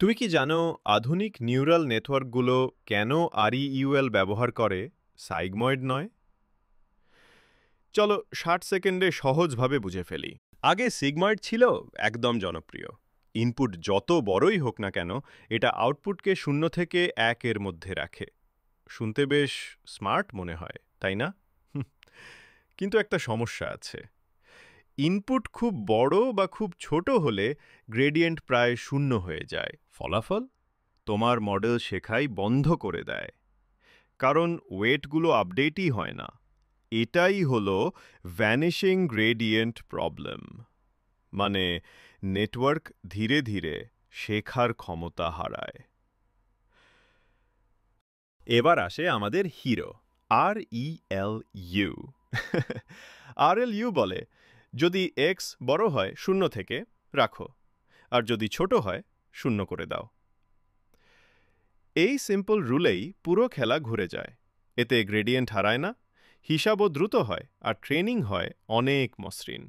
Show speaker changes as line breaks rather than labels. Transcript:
তুমি কি জানো আধুনিক নিউরাল নেটওয়ার্কগুলো কেন আরইইউএল ব্যবহার করে, সাইগময়েড নয়? চলো 60 সেকেন্ডে সহজভাবে বুঝে ফেলি। আগে সিগময়েড ছিল একদম জনপ্রিয়। ইনপুট যত বড়ই হোক না কেন, এটা আউটপুটকে 0 থেকে 1 এর মধ্যে রাখে। শুনতে বেশ স্মার্ট মনে হয়, তাই না? হুম, কিন্তু একটা সমস্যা আছে। ইনপুট খুব বড় বা খুব ছোট হলে গ্রেডিয়েন্ট প্রায় 0 হয়ে যায়। ফলাফল তোমার মডেল শেখাই বন্ধ করে দেয়, কারণ ওয়েটগুলো আপডেটই হয় না। এটাই হলো ভ্যানিশিং গ্রেডিয়েন্ট প্রবলেম, মানে নেটওয়ার্ক ধীরে ধীরে শেখার ক্ষমতা হারায়। এবার আসে আমাদের হিরো, ReLU। ReLU বলে, যদি এক্স বড় হয় 0 থেকে রাখো, আর যদি ছোট হয় 0 করে দাও। এই সিম্পল রুলেই পুরো খেলা ঘুরে যায়। এতে গ্রেডিয়েন্ট হারায় না, হিসাবও দ্রুত হয়, আর ট্রেনিং হয় অনেক মসৃণ।